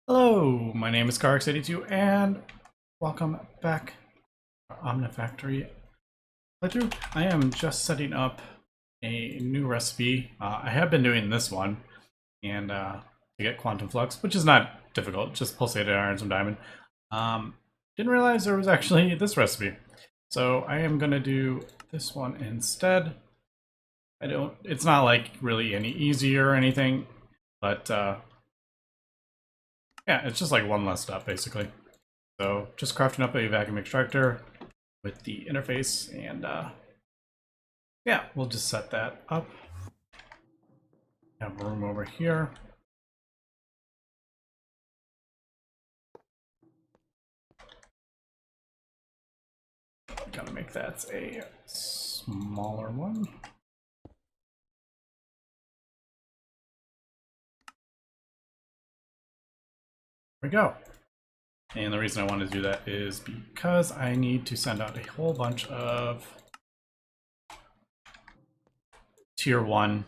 Hello, my name is Carx82 and welcome back to Omnifactory playthrough. I am just setting up a new recipe. I have been doing this one and to get quantum flux, which is not difficult, just pulsated iron, some diamond. Didn't realize there was actually this recipe. So I am gonna do this one instead. It's not like really any easier or anything, but yeah, it's just like one less step basically. So just crafting up a vacuum extractor with the interface, and yeah, we'll just set that up. Have room over here. Gotta make that a smaller one. There we go. And the reason I want to do that is because I need to send out a whole bunch of tier 1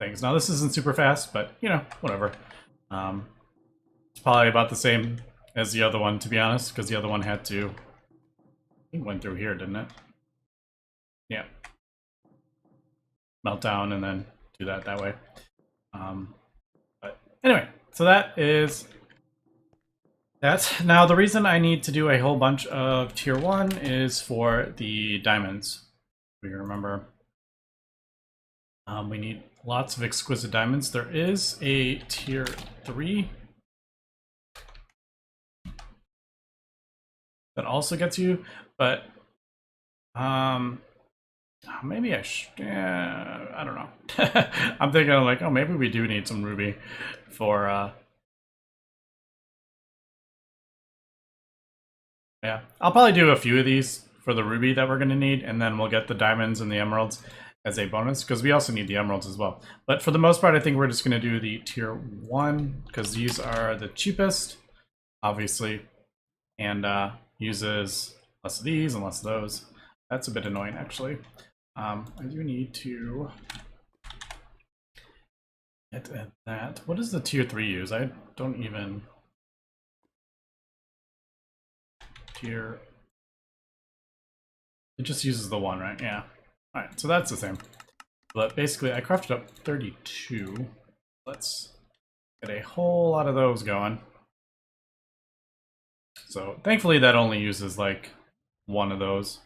things. Now this isn't super fast, but you know, whatever. It's probably about the same as the other one, to be honest, because the other one had to, I think, went through here, didn't it? Yeah. Melt down and then do that way. But anyway, so that is that. Now the reason I need to do a whole bunch of tier 1 is for the diamonds. We remember we need lots of exquisite diamonds. There is a tier 3 that also gets you, but maybe I don't know. I'm thinking like, oh, maybe we do need some ruby for yeah, I'll probably do a few of these for the ruby that we're going to need, and then we'll get the diamonds and the emeralds as a bonus, because we also need the emeralds as well. But for the most part, I think we're just going to do the tier 1, because these are the cheapest, obviously, and uses less of these and less of those. That's a bit annoying, actually. I do need to get that. What does the tier 3 use? I don't even... Tier... It just uses the 1, right? Yeah. Alright, so that's the same. But basically, I crafted up 32. Let's get a whole lot of those going. So, thankfully, that only uses, like, one of those.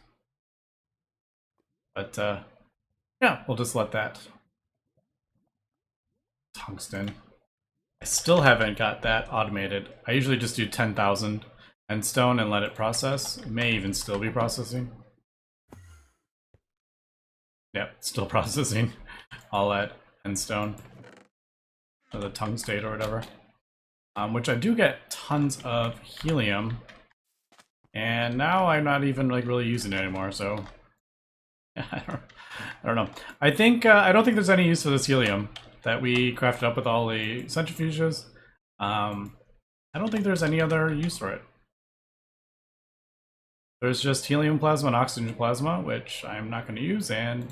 But, yeah, we'll just let that. Tungsten. I still haven't got that automated. I usually just do 10,000 end stone and let it process. It may even still be processing. Yep, still processing all that end stone. Or the tungstate or whatever. Which I do get tons of helium. And now I'm not even like really using it anymore, so I don't know. I think I don't think there's any use for this helium that we crafted up with all the centrifuges. I don't think there's any other use for it. There's just helium plasma and oxygen plasma, which I'm not going to use, and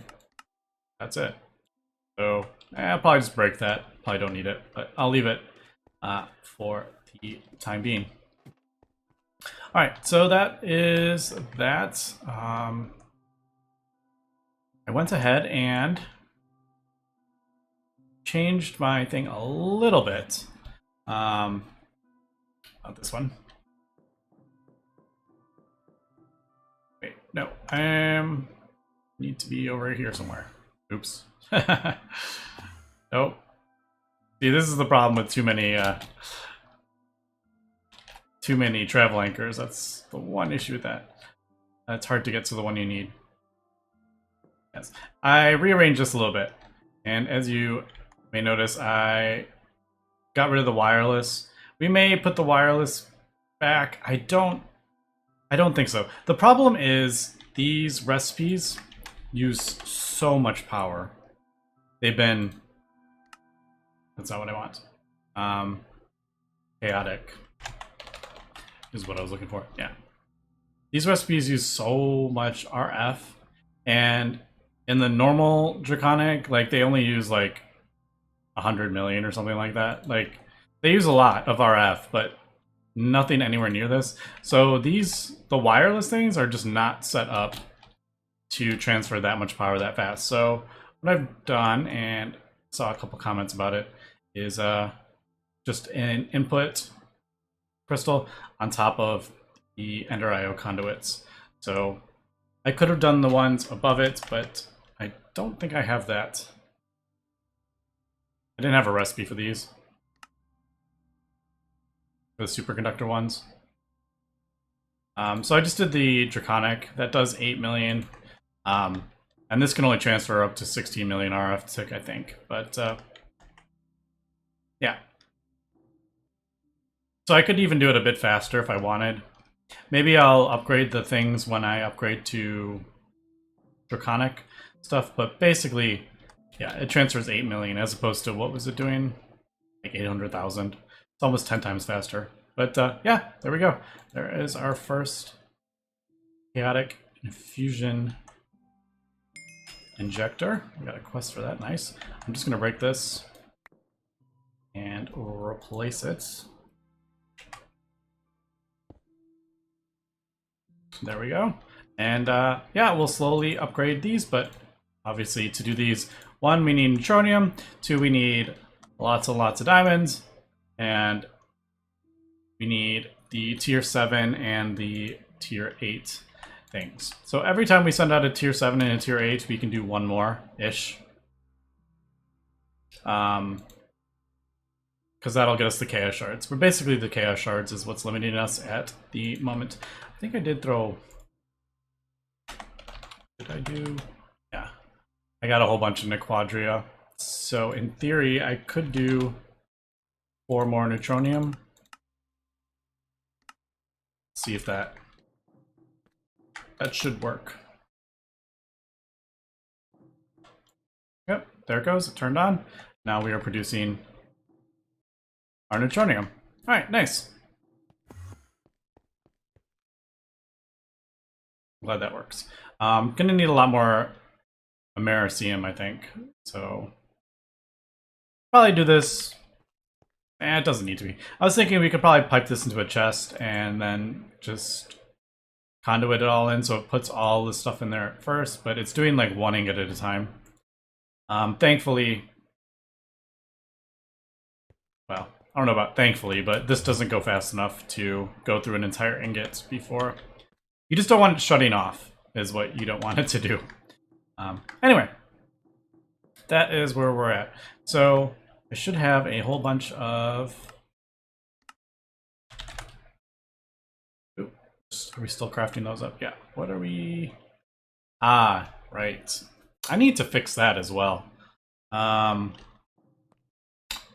that's it. So I'll probably just break that. Probably don't need it, but I'll leave it for the time being. All right, so that is that. I went ahead and changed my thing a little bit. Not this one. Wait, no. Need to be over here somewhere. Oops. Nope. See, this is the problem with too many travel anchors. That's the one issue with that. It's hard to get to the one you need. Yes. I rearranged this a little bit, and as you may notice, I got rid of the wireless. We may put the wireless back. I don't think so. The problem is these recipes use so much power. They've been... That's not what I want. Chaotic is what I was looking for. Yeah. These recipes use so much RF, and in the normal Draconic, like, they only use like 100 million or something like that. Like, They use a lot of RF, but nothing anywhere near this. So the wireless things are just not set up to transfer that much power that fast. So what I've done, and saw a couple comments about it, is just an input crystal on top of the Ender IO conduits. So I could have done the ones above it, but I don't think I have that. I didn't have a recipe for these. For the superconductor ones. So I just did the Draconic. That does 8 million. And this can only transfer up to 16 million RF tick, I think. But yeah. So I could even do it a bit faster if I wanted. Maybe I'll upgrade the things when I upgrade to Draconic stuff. But basically, yeah, it transfers 8 million as opposed to, what was it doing? Like 800,000. It's almost 10 times faster. But yeah, there we go. There is our first chaotic infusion injector. We got a quest for that. Nice. I'm just going to break this and replace it. There we go. And yeah, we'll slowly upgrade these, but obviously to do these, 1, we need neutronium, 2, we need lots and lots of diamonds, and we need the tier 7 and the tier 8 things. So every time we send out a tier 7 and a tier 8, we can do one more-ish. Because that'll get us the chaos shards. But basically the chaos shards is what's limiting us at the moment. I think I did throw... Did I do... Yeah. I got a whole bunch of Nequadria. So in theory, I could do 4 more neutronium. See if that should work. Yep, there it goes. It turned on. Now we are producing our neutronium. All right, nice. Glad that works. Gonna need a lot more Americium, I think. So probably do this. It doesn't need to be. I was thinking we could probably pipe this into a chest and then just conduit it all in so it puts all the stuff in there first, but it's doing like 1 ingot at a time. Thankfully, well, I don't know about thankfully, but this doesn't go fast enough to go through an entire ingot before. You just don't want it shutting off, is what you don't want it to do. Anyway, that is where we're at. So I should have a whole bunch of... Oops. Are we still crafting those up? Yeah. What are we... Ah, right. I need to fix that as well.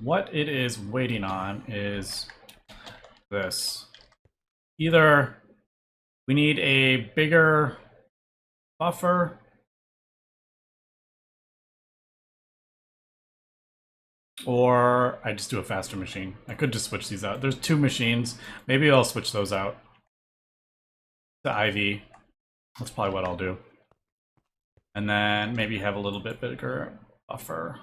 What it is waiting on is this. Either we need a bigger buffer, or I just do a faster machine. I could just switch these out. There's 2 machines. Maybe I'll switch those out to IV. That's probably what I'll do. And then maybe have a little bit bigger buffer.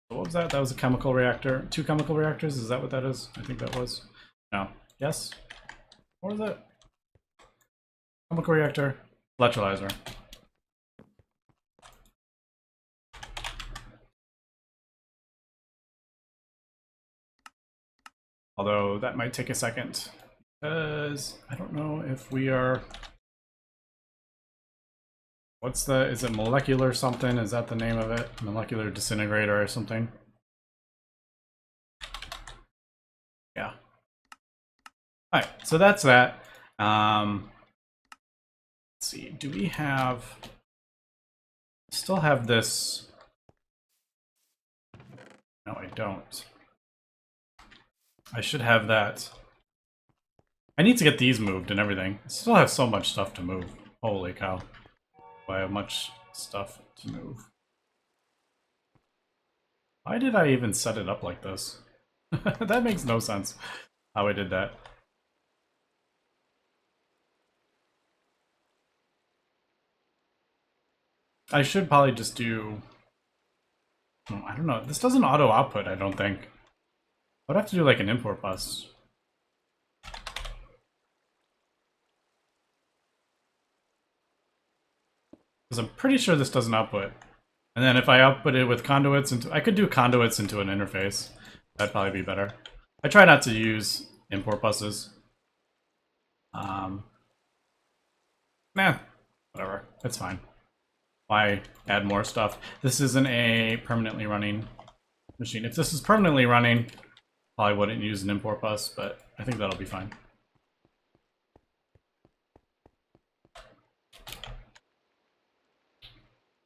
What was that? That was a chemical reactor. 2 chemical reactors? Is that what that is? I think that was. No. Yes? What was it? Chemical reactor. Electrolyzer. Although that might take a second, because I don't know if we are... What's the... Is it molecular something? Is that the name of it? Molecular disintegrator or something? Yeah. Alright, so that's that. Let's see, do we have... Still have this... No, I don't. I should have that. I need to get these moved and everything. I still have so much stuff to move. Holy cow. I have much stuff to move. Why did I even set it up like this? That makes no sense how I did that. I should probably just do... I don't know. This doesn't auto output, I don't think. would have to do like an import bus. Because I'm pretty sure this doesn't output. And then if I output it with conduits into, I could do conduits into an interface. That'd probably be better. I try not to use import buses. Nah, whatever. It's fine. Why add more stuff? This isn't a permanently running machine. If this is permanently running, probably wouldn't use an import bus, but I think that'll be fine.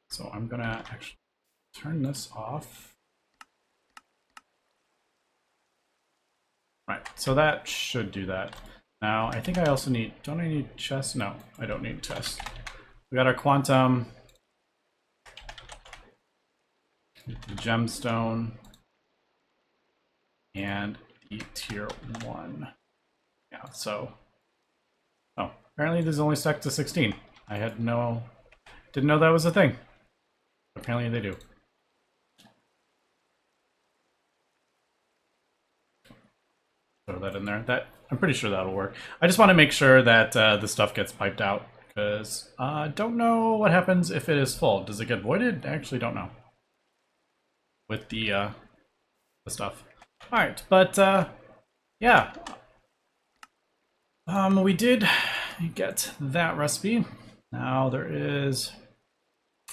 So I'm gonna actually turn this off. Right, so that should do that. Now, I think I also need, don't I need chest? No, I don't need chest. We got our quantum, gemstone, and the tier 1. Yeah, so, oh, apparently these only stack to 16. I had didn't know that was a thing. Apparently they do. Throw that in there. That I'm pretty sure that'll work. I just want to make sure that the stuff gets piped out, because I don't know what happens if it is full. Does it get voided? I actually don't know. With the stuff. All right, but yeah, we did get that recipe. Now there is,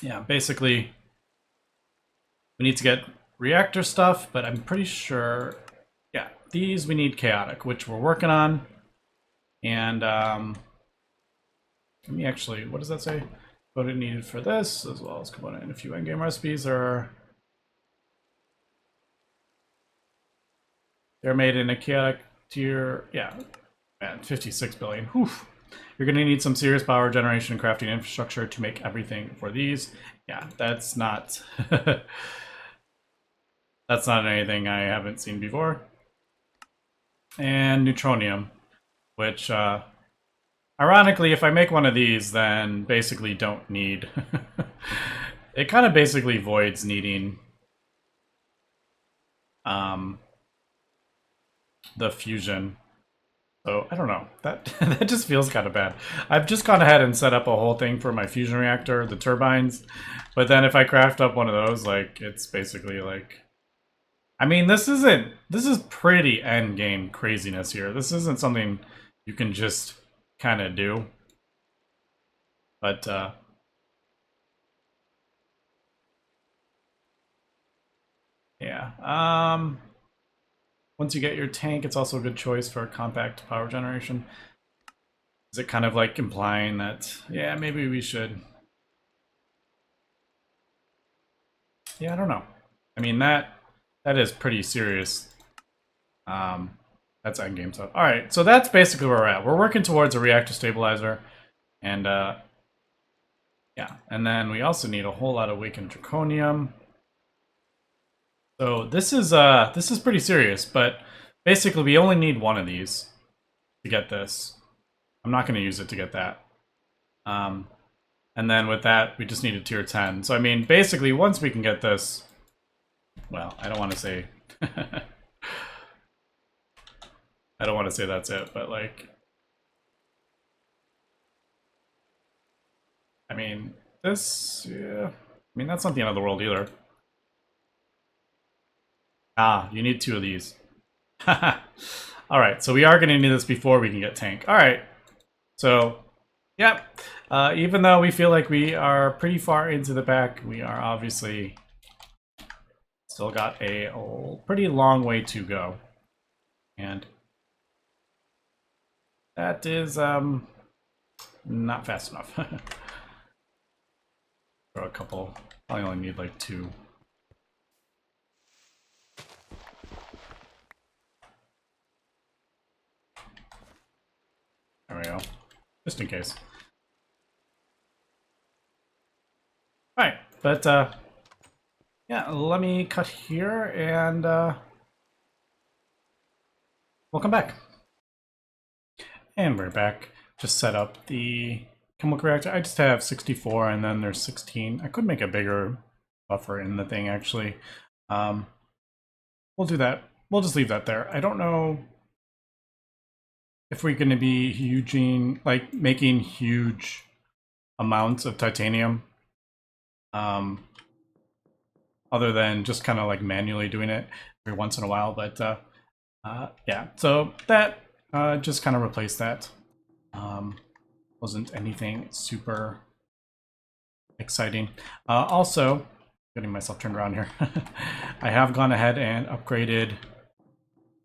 yeah, basically we need to get reactor stuff, but I'm pretty sure, yeah, these we need chaotic, which we're working on. And let me actually, what does that say? Component needed for this, as well as component in a few endgame recipes are. They're made in a chaotic tier, yeah, man, 56 billion. Whew. You're going to need some serious power generation and crafting infrastructure to make everything for these. Yeah, that's not that's not anything I haven't seen before. And neutronium, which ironically, if I make one of these, then basically don't need it kind of basically voids needing the fusion. So I don't know, that that just feels kind of bad. I've just gone ahead and set up a whole thing for my fusion reactor, the turbines, but then if I craft up one of those, like, it's basically like, I mean, this is pretty end game craziness here. This isn't something you can just kind of do, but yeah. Once you get your tank, it's also a good choice for compact power generation. Is it kind of like implying that, yeah, maybe we should? Yeah, I don't know. I mean, that is pretty serious. That's endgame stuff. All right, so that's basically where we're at. We're working towards a reactor stabilizer, and yeah, and then we also need a whole lot of awakened draconium. So this is pretty serious, but basically we only need one of these to get this. I'm not going to use it to get that. And then with that, we just need a tier 10. So I mean, basically, once we can get this, well, I don't want to say I don't want to say that's it, but like, I mean, this, yeah, I mean, that's not the end of the world either. Ah, you need 2 of these. Alright, so we are going to need this before we can get tank. Alright, so, yep. Even though we feel like we are pretty far into the back, we are obviously still got a pretty long way to go. And that is not fast enough. Throw a couple, probably only need like 2. There we go. Just in case. Alright, but yeah, let me cut here and we'll come back. And we're back. Just set up the chemical reactor. I just have 64 and then there's 16. I could make a bigger buffer in the thing actually. We'll do that we'll just leave that there. I don't know if we're going to be making huge amounts of titanium, other than just kind of like manually doing it every once in a while. But yeah, so that just kind of replaced that. Wasn't anything super exciting. Also, getting myself turned around here, I have gone ahead and upgraded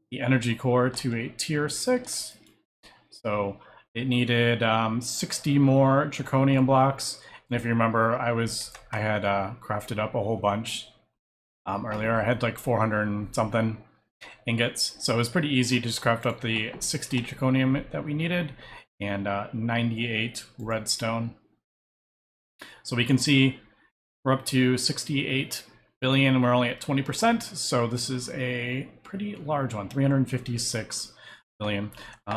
the energy core to a tier 6. So it needed 60 more draconium blocks. And if you remember, I had crafted up a whole bunch earlier. I had like 400 and something ingots. So it was pretty easy to just craft up the 60 draconium that we needed and 98 redstone. So we can see we're up to 68 billion and we're only at 20%. So this is a pretty large one, 356 billion.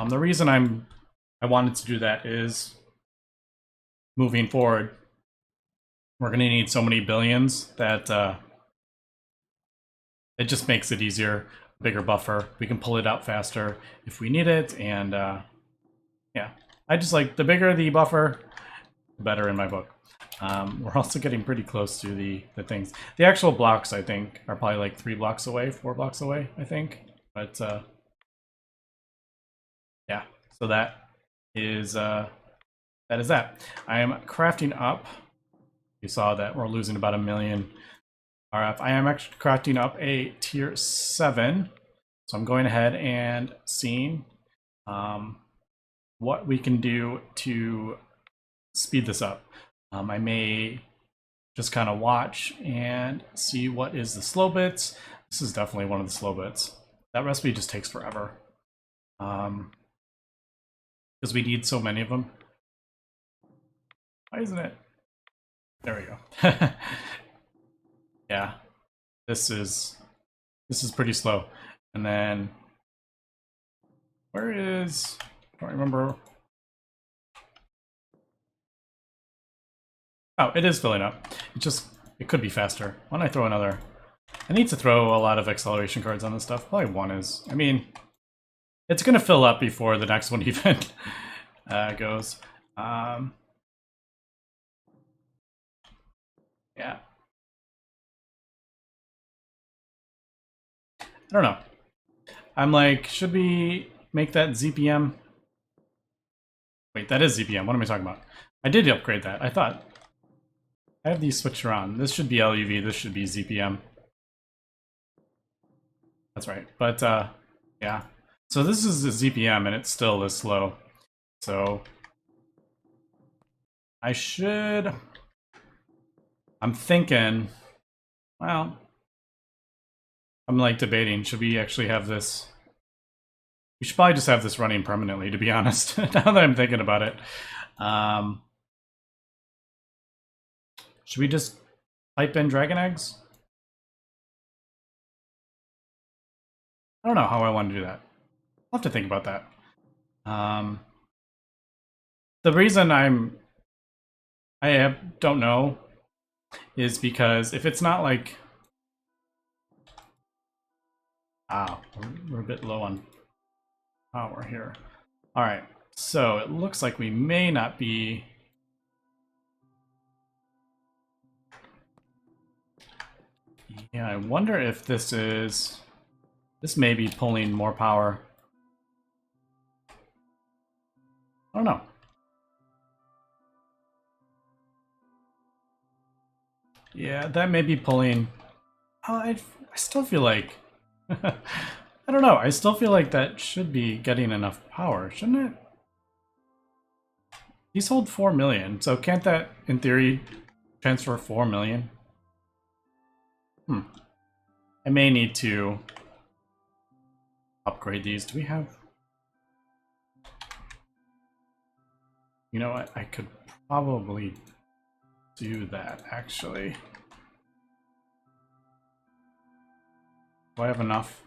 The reason I wanted to do that is moving forward, we're going to need so many billions that it just makes it easier, bigger buffer. We can pull it out faster if we need it. And yeah, I just like the bigger the buffer, the better in my book. We're also getting pretty close to the things. The actual blocks, I think, are probably like 3 blocks away, 4 blocks away, I think. But yeah, so that is that. I am crafting up. You saw that we're losing about 1 million RF. I am actually crafting up a tier 7. So I'm going ahead and seeing what we can do to speed this up. I may just kind of watch and see what is the slow bits. This is definitely one of the slow bits. That recipe just takes forever. Because we need so many of them. Why isn't it? There we go. Yeah, this is pretty slow. And then where is? I don't remember. Oh, it is filling up. It could be faster. Why don't I throw another? I need to throw a lot of acceleration cards on this stuff. Probably one is. I mean, it's gonna fill up before the next one even goes. Yeah. I don't know. I'm like, should we make that ZPM? Wait, that is ZPM. What am I talking about? I did upgrade that. I thought. I have these switched around. This should be LUV. This should be ZPM. That's right. But yeah. So this is the ZPM and it's still this slow. So I should... I'm thinking... Well... I'm like debating, should we actually have this... We should probably just have this running permanently, to be honest, now that I'm thinking about it. Should we just pipe in dragon eggs? I don't know how I want to do that. I'll have to think about that. The reason don't know is because if it's not like... we're a bit low on power here. Alright, so it looks like we may not be... Yeah, I wonder if this is... This may be pulling more power. I don't know. Yeah, that may be pulling... I still feel like... I don't know, I still feel like that should be getting enough power, shouldn't it? These hold 4 million, so can't that, in theory, transfer 4 million? I may need to upgrade these. Do we have... You know what? I could probably do that, actually. Do I have enough?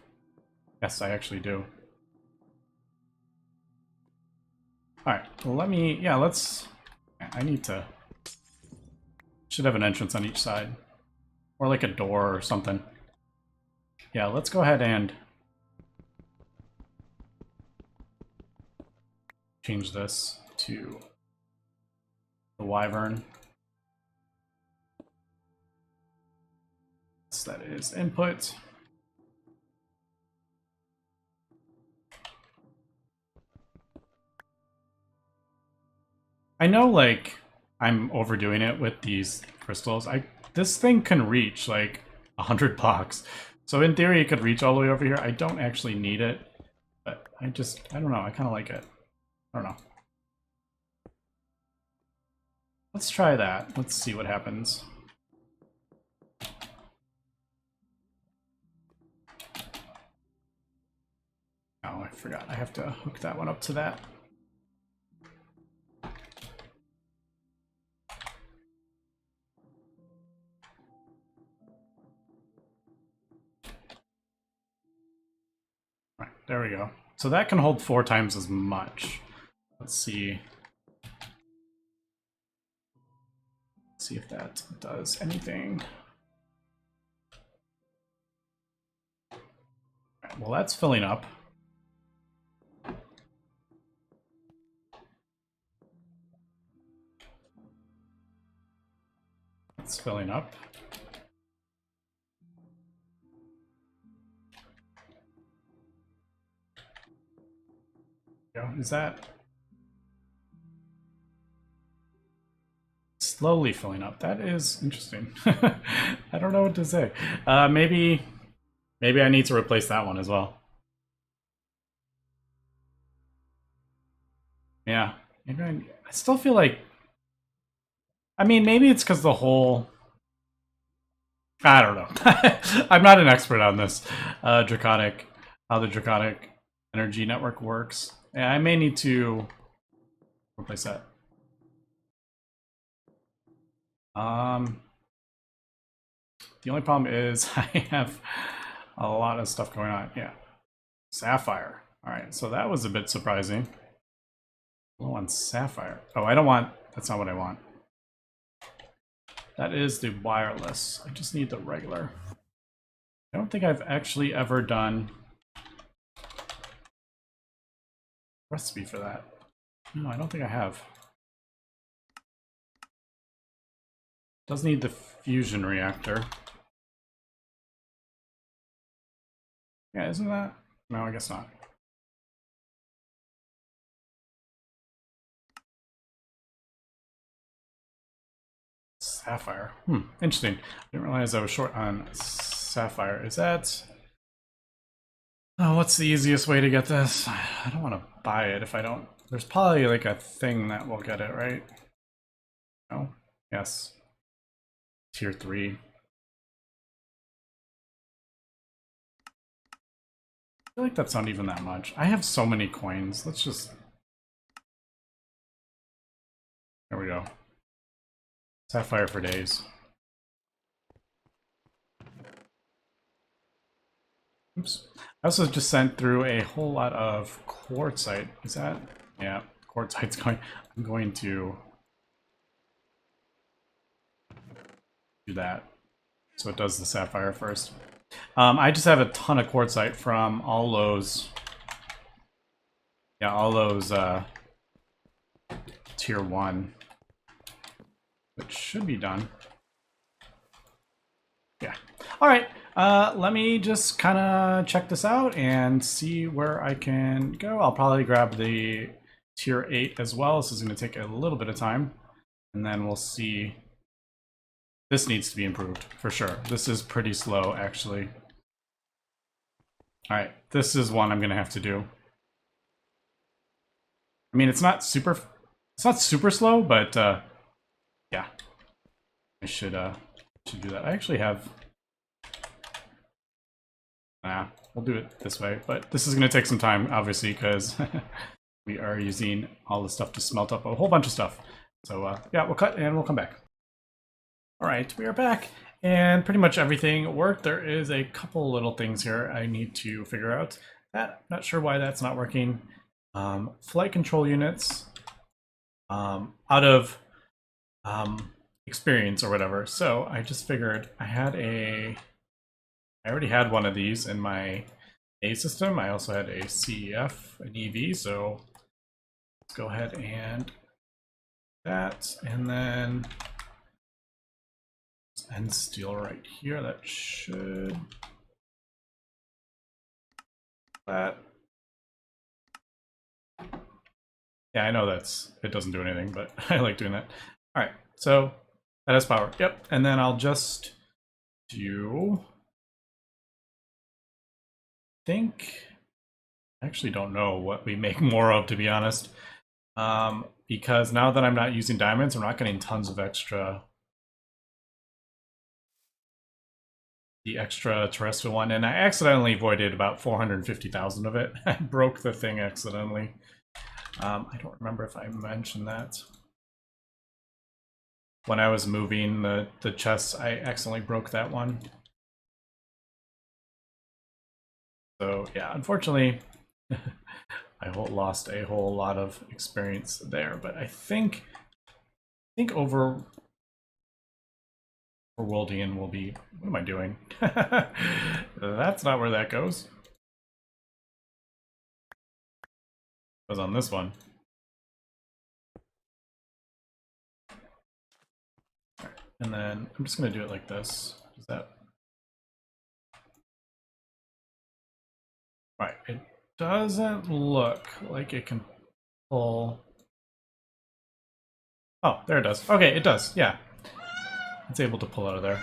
Yes, I actually do. Alright, well let me... Yeah, let's... I need to... Should have an entrance on each side. Or like a door or something. Yeah, let's go ahead and change this to the Wyvern. So that is input. I know, like, I'm overdoing it with these crystals. This thing can reach like 100 blocks. So in theory, it could reach all the way over here. I don't actually need it, but I don't know. I kind of like it. I don't know. Let's try that. Let's see what happens. Oh, I forgot. I have to hook that one up to that. Right, there we go. So that can hold 4 times as much. Let's see. Let's see if that does anything. Right, well, that's filling up. It's filling up. Is that slowly filling up? That is interesting. I don't know what to say. Maybe I need to replace that one as well. Yeah, maybe I still feel like. I mean, maybe it's because the whole. I don't know. I'm not an expert on this draconic, how the draconic energy network works. Yeah, I may need to replace that. The only problem is I have a lot of stuff going on. Yeah, sapphire. All right, so that was a bit surprising. Low on sapphire. Oh, I don't want. That's not what I want. That is the wireless. I just need the regular. I don't think I've actually ever done recipe for that. No, I don't think I have. Does need the fusion reactor. Yeah, isn't that? No, I guess not. Sapphire. Interesting. I didn't realize I was short on sapphire. Is that... Oh, what's the easiest way to get this? I don't want to buy it if I don't... There's probably like a thing that will get it, right? No? Yes. Tier 3. I feel like that's not even that much. I have so many coins. Let's just... There we go. Sapphire for days. Oops. I also just sent through a whole lot of quartzite. Is that? Yeah, quartzite's going. I'm going to do that. So it does the sapphire first. I just have a ton of quartzite from all those. Yeah, all those tier 1. Which should be done. Yeah. All right. Let me just kind of check this out and see where I can go. I'll probably grab the tier 8 as well. This is going to take a little bit of time. And then we'll see. This needs to be improved for sure. This is pretty slow, actually. All right. This is one I'm going to have to do. I mean, it's not super slow, but yeah. I should do that. I actually have... Nah, we'll do it this way. But this is going to take some time, obviously, because we are using all the stuff to smelt up a whole bunch of stuff. So yeah, we'll cut and we'll come back. All right, we are back. And pretty much everything worked. There is a couple little things here I need to figure out. Not sure why that's not working. Flight control units out of experience or whatever. So I just figured I already had one of these in my A system. I also had a CEF, an EV, so let's go ahead and that, and then end steel right here. That should that. Yeah, I know it doesn't do anything, but I like doing that. All right, so that has power. Yep, and then I'll just do. I actually don't know what we make more of, to be honest, because now that I'm not using diamonds, I'm not getting tons of the extra terrestrial one, and I accidentally voided about 450,000 of it. I broke the thing accidentally. I don't remember if I mentioned that. When I was moving the chests, I accidentally broke that one. So yeah, unfortunately, I lost a whole lot of experience there. But I think overworlding will be. What am I doing? That's not where that goes. It was on this one. And then I'm just going to do it like this. Is that right? It doesn't look like it can pull. Oh, there it does. Okay, it does. Yeah, it's able to pull out of there,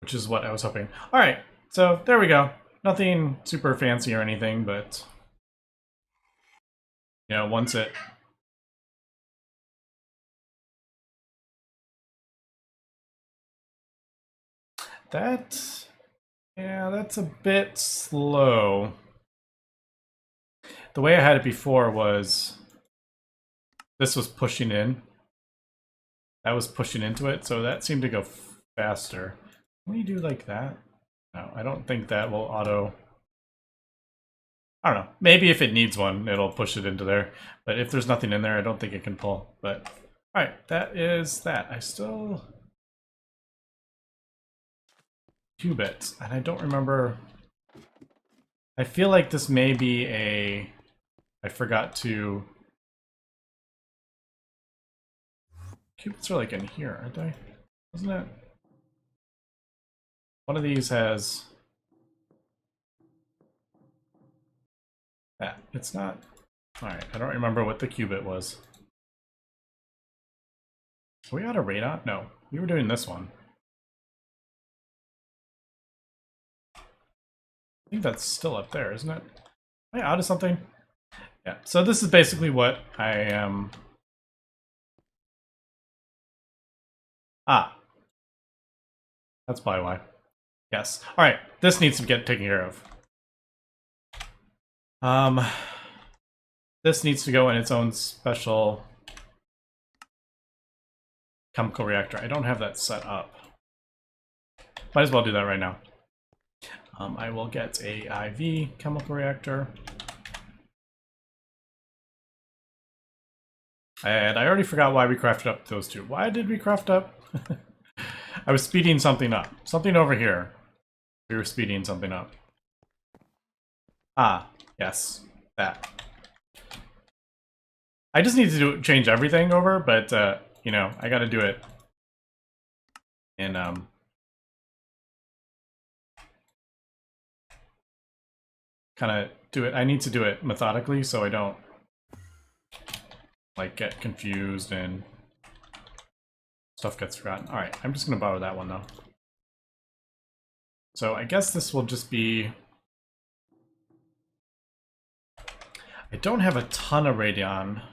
which is what I was hoping. All right, so there we go. Nothing super fancy or anything, but you know, once it. Yeah, that's a bit slow. The way I had it before was this was pushing in. That was pushing into it, so that seemed to go faster. Can we do like that? No, I don't think that will auto. I don't know. Maybe if it needs one, it'll push it into there. But if there's nothing in there, I don't think it can pull. But alright, that is that. I still 2 bits, and I don't remember. I feel like this may be a. I forgot to. Qubits are like in here, aren't they? Isn't it? One of these has that. It's not. Alright, I don't remember what the qubit was. Are we out of radon? No, we were doing this one. I think that's still up there, isn't it? Am I out of something? Yeah, so this is basically what I am. Ah. That's probably why. Yes. Alright, this needs to get taken care of. This needs to go in its own special chemical reactor. I don't have that set up. Might as well do that right now. I will get a IV chemical reactor. And I already forgot why we crafted up those two. Why did we craft up? I was speeding something up. Something over here. We were speeding something up. Ah, yes. That. I just need to change everything over, but, you know, I gotta do it in, kind of do it. I need to do it methodically so I don't, like, get confused and stuff gets forgotten. All right, I'm just gonna borrow that one though. So I guess this will just be. I don't have a ton of Radon. I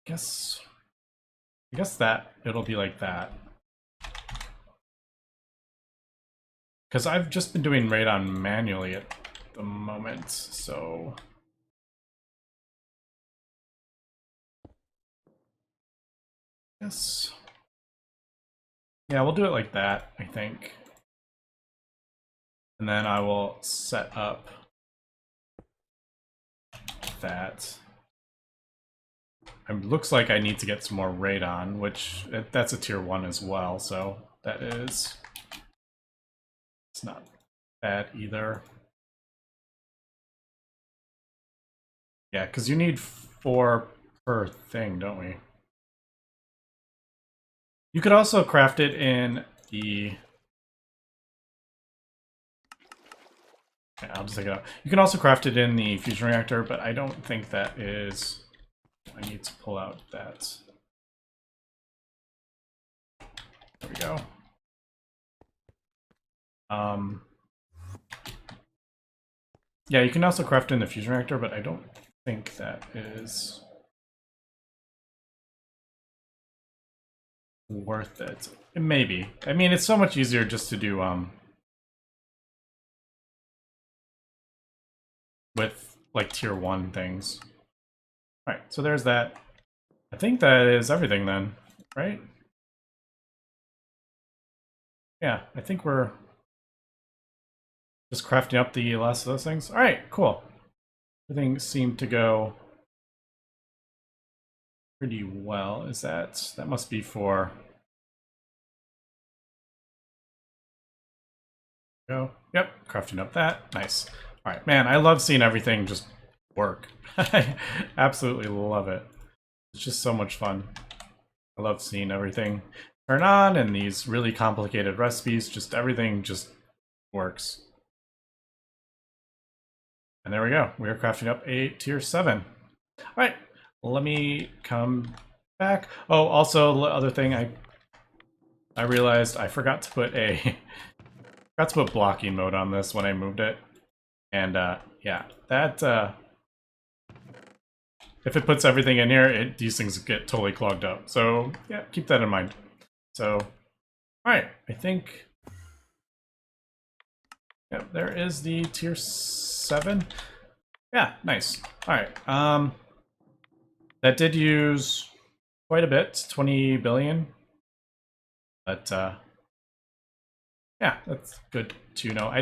guess that it'll be like that. Because I've just been doing Radon manually at the moment, so. Yes. Yeah, we'll do it like that, I think. And then I will set up that. It looks like I need to get some more Radon, which that's a tier 1 as well, so that is. It's not bad either. Yeah, because you need 4 per thing, don't we? You could also craft it in the... Yeah, I'll just take it out. You can also craft it in the fusion reactor, but I don't think that is... I need to pull out that. There we go. Yeah, you can also craft in the fusion reactor, but I don't think that is worth it. It may be. I mean, it's so much easier just to do with like tier 1 things. All right, so there's that. I think that is everything then, right? Yeah, I think we're just crafting up the last of those things. All right, cool. Everything seemed to go pretty well. Is that must be for... Go. Yep, crafting up that. Nice. All right, man, I love seeing everything just work. I absolutely love it. It's just so much fun. I love seeing everything turn on and these really complicated recipes, just everything just works. And there we go. We are crafting up a tier 7. All right, let me come back. Oh, also, the other thing I realized I forgot to put a forgot to put blocking mode on this when I moved it. And yeah, that if it puts everything in here, these things get totally clogged up. So yeah, keep that in mind. So, all right, I think, yeah, there is the tier 7. Yeah, nice. All right, that did use quite a bit, 20 billion, but yeah, that's good to know. I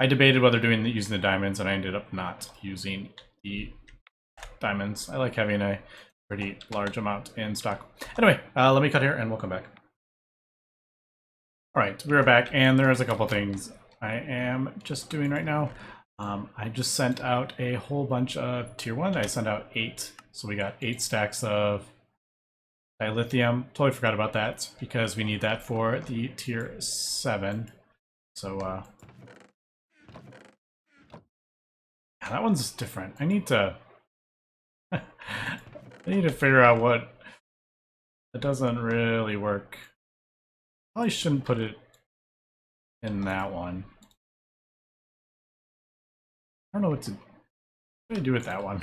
debated whether using the diamonds, and I ended up not using the diamonds. I like having a pretty large amount in stock. Anyway, let me cut here and we'll come back. All right, we're back, and there's a couple things I am just doing right now. I just sent out a whole bunch of tier 1. I sent out 8, so we got 8 stacks of dilithium. Totally forgot about that because we need that for the tier 7. So that one's different. I need to I need to figure out what... It doesn't really work. Probably shouldn't put it in that one. I don't know what to do with that one.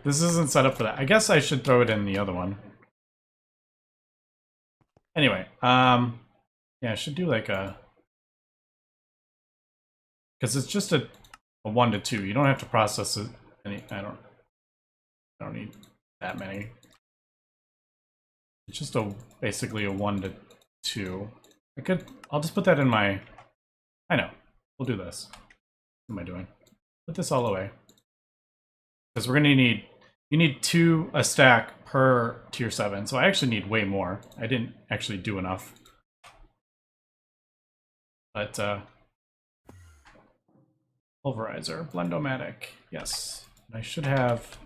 This isn't set up for that. I guess I should throw it in the other one. Anyway, yeah, I should do like a... Because it's just a 1 to 2. You don't have to process it. I don't need that many. It's just basically a 1 to 2. I'll just put that in my... I know. We'll do this. What am I doing? Put this all away. Because we're gonna need... You need 2 a stack per tier 7. So I actually need way more. I didn't actually do enough. But, pulverizer, blendomatic. Yes. I should have...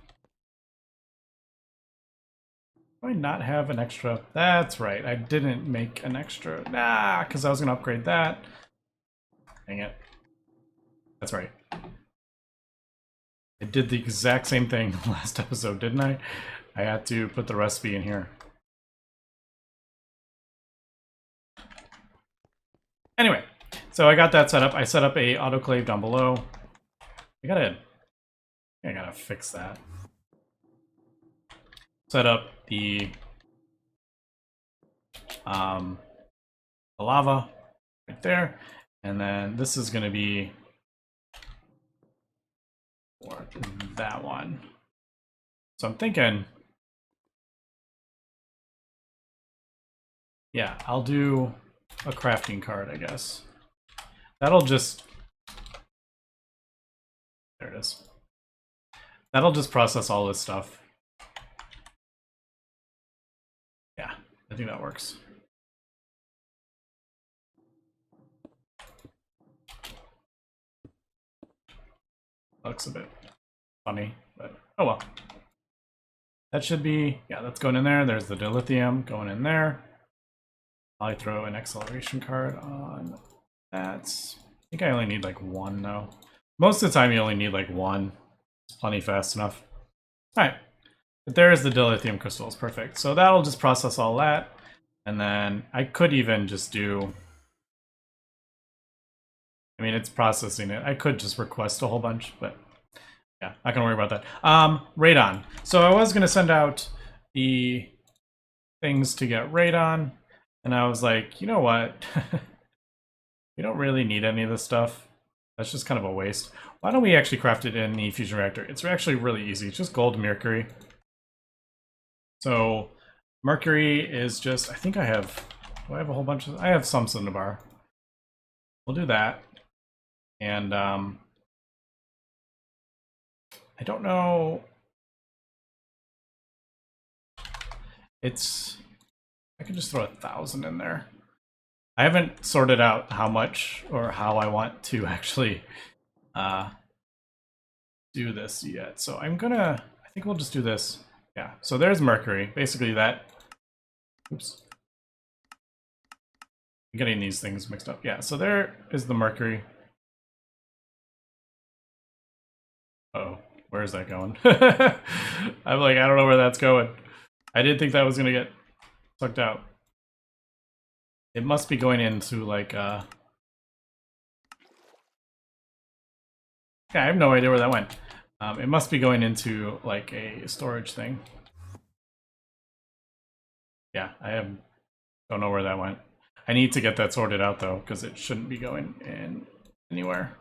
Do I not have an extra? That's right. I didn't make an extra. Nah, because I was going to upgrade that. Dang it. That's right. I did the exact same thing last episode, didn't I? I had to put the recipe in here. Anyway, so I got that set up. I set up a autoclave down below. I gotta fix that. Set up the lava right there, and then this is going to be for that one. So I'm thinking, yeah, I'll do a crafting card, I guess. That'll just... There it is. That'll just process all this stuff. Yeah, I think that works. Looks a bit funny, but oh well. That should be, yeah, that's going in there. There's the dilithium going in there. I'll throw an acceleration card on that. I think I only need like one though. Most of the time you only need like one. It's plenty fast enough. All right, but there's the dilithium crystals, perfect. So that'll just process all that. And then I could even just do, I mean, it's processing it. I could just request a whole bunch, but yeah, not gonna worry about that. Radon. So I was gonna send out the things to get radon, and I was like, you know what? We don't really need any of this stuff. That's just kind of a waste. Why don't we actually craft it in the fusion reactor? It's actually really easy. It's just gold mercury. So mercury is just, I think I have, do I have a whole bunch of, I have some cinnabar. We'll do that. And I don't know. It's, I can just throw 1,000 in there. I haven't sorted out how much or how I want to actually do this yet. So I'm gonna, I think we'll just do this. Yeah, so there's mercury. Basically that, oops. I'm getting these things mixed up. Yeah, so there is the mercury. Uh-oh, where is that going? I'm like, I don't know where that's going. I didn't think that was gonna get sucked out. It must be going into like yeah, I have no idea where that went. It must be going into like a storage thing. Yeah, don't know where that went. I need to get that sorted out though, because it shouldn't be going in anywhere.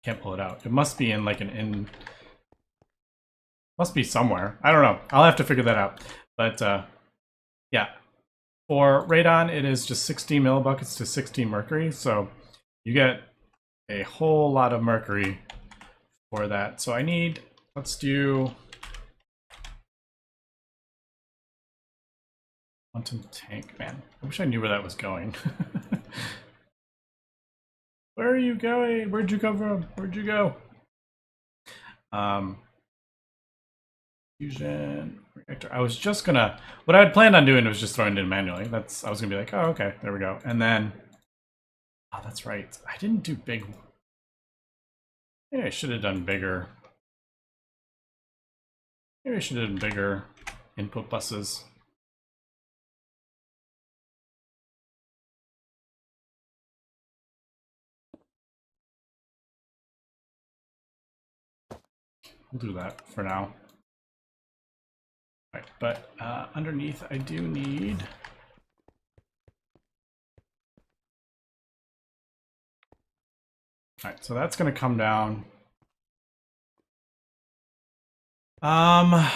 Can't pull it out. It must be in like an must be somewhere. I don't know. I'll have to figure that out. But yeah, for radon, it is just 60 millibuckets to 60 mercury. So you get a whole lot of mercury for that. So I need, let's do quantum tank. Man, I wish I knew where that was going. Where are you going? Where'd you come from? Where'd you go? Fusion reactor. I was just gonna, what I had planned on doing was just throwing it in manually. I was gonna be like, oh, okay, there we go. And then, oh, that's right. I didn't do big. Maybe I should have done bigger. Maybe I should have done bigger input buses. We'll do that for now. Right, but underneath I do need all right, so that's gonna come down. Man,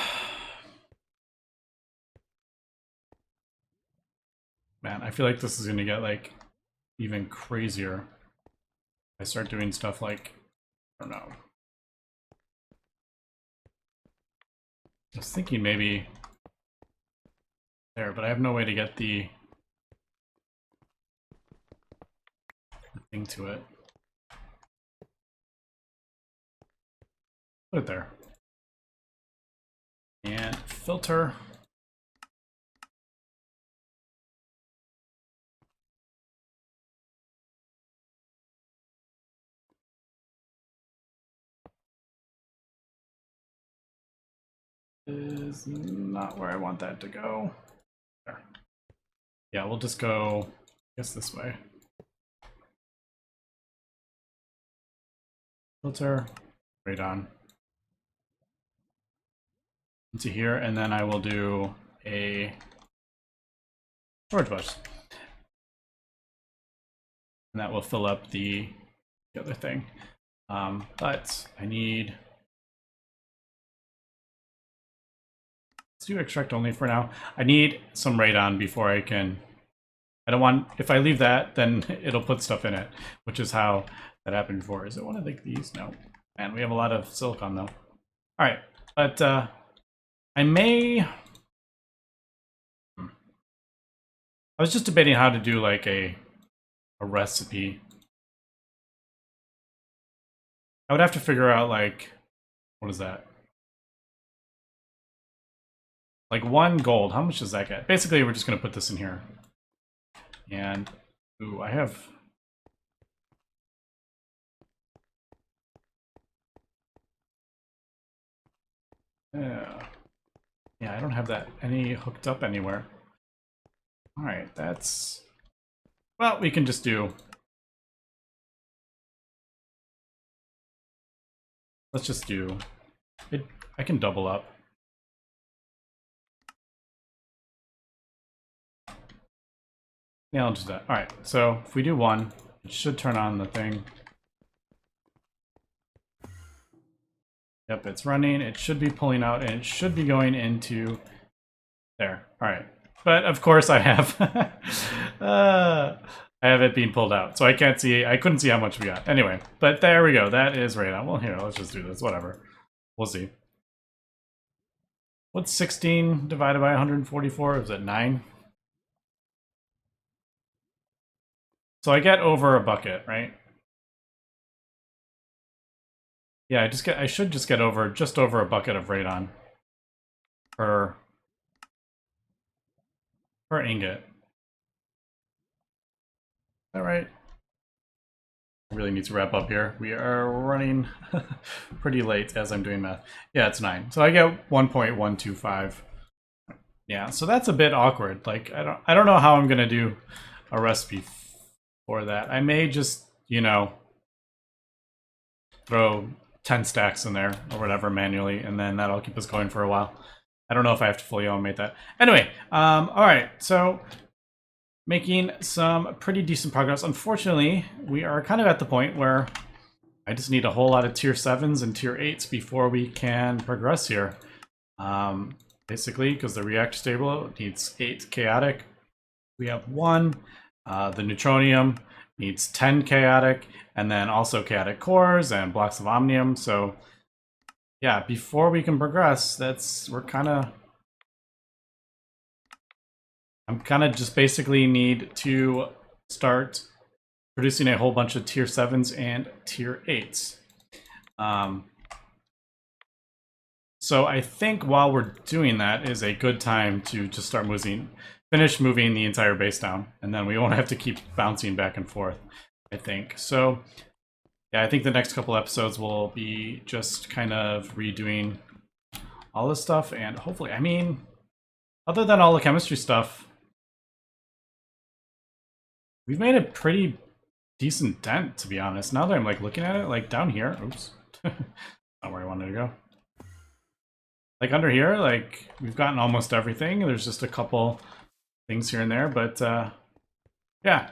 I feel like this is gonna get like even crazier. I start doing stuff like, I don't know. I was thinking maybe there, but I have no way to get the thing to it. Put it there. And filter. Is not where I want that to go. There. Yeah, we'll just go, I guess, this way. Filter, radon into here, and then I will do a storage bus. And that will fill up the other thing. But I need, let's do extract only for now. I need some radon before I can, I don't want, if I leave that, then it'll put stuff in it, which is how that happened before. Is it one of these? No. Man, we have a lot of silicon though. All right, but I may, I was just debating how to do like a recipe. I would have to figure out like, what is that? Like 1 gold. How much does that get? Basically, we're just going to put this in here. And, ooh, I have... Yeah, I don't have that any hooked up anywhere. Alright, that's... Well, we can just do... Let's just do... It, I can double up. Yeah, I'll just do that. Alright, so if we do 1, it should turn on the thing. Yep, it's running. It should be pulling out, and it should be going into there. Alright. But of course I have I have it being pulled out. So I can't see, I couldn't see how much we got. Anyway, but there we go. That is radon. Well, here, let's just do this. Whatever. We'll see. What's 16 divided by 144? Is it 9? So I get over a bucket, right? Yeah, I should just get over just over a bucket of radon per ingot. Is that right? I really need to wrap up here. We are running pretty late as I'm doing math. Yeah, it's 9. So I get 1.125. Yeah, so that's a bit awkward. Like I don't know how I'm gonna do a recipe for that. I may just, you know, throw 10 stacks in there or whatever manually, and then that'll keep us going for a while. I don't know if I have to fully automate that. Anyway, all right, so making some pretty decent progress. Unfortunately, we are kind of at the point where I just need a whole lot of tier 7s and tier 8s before we can progress here. Basically, because the reactor stable needs 8 chaotic. We have 1. The neutronium needs 10 chaotic, and then also chaotic cores and blocks of omnium. So yeah, before we can progress, I'm kind of just basically need to start producing a whole bunch of tier 7s and tier 8s. So I think while we're doing that is a good time to just start finish moving the entire base down, and then we won't have to keep bouncing back and forth, I think. So yeah, I think the next couple episodes will be just kind of redoing all this stuff, and hopefully, I mean, other than all the chemistry stuff, we've made a pretty decent dent, to be honest. Now that I'm like looking at it, like down here, oops, not where I wanted to go. Like under here, like we've gotten almost everything. There's just a couple things here and there, but yeah.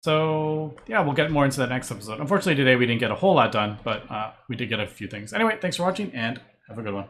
So yeah, we'll get more into that next episode. Unfortunately today we didn't get a whole lot done, but we did get a few things. Anyway, thanks for watching and have a good one.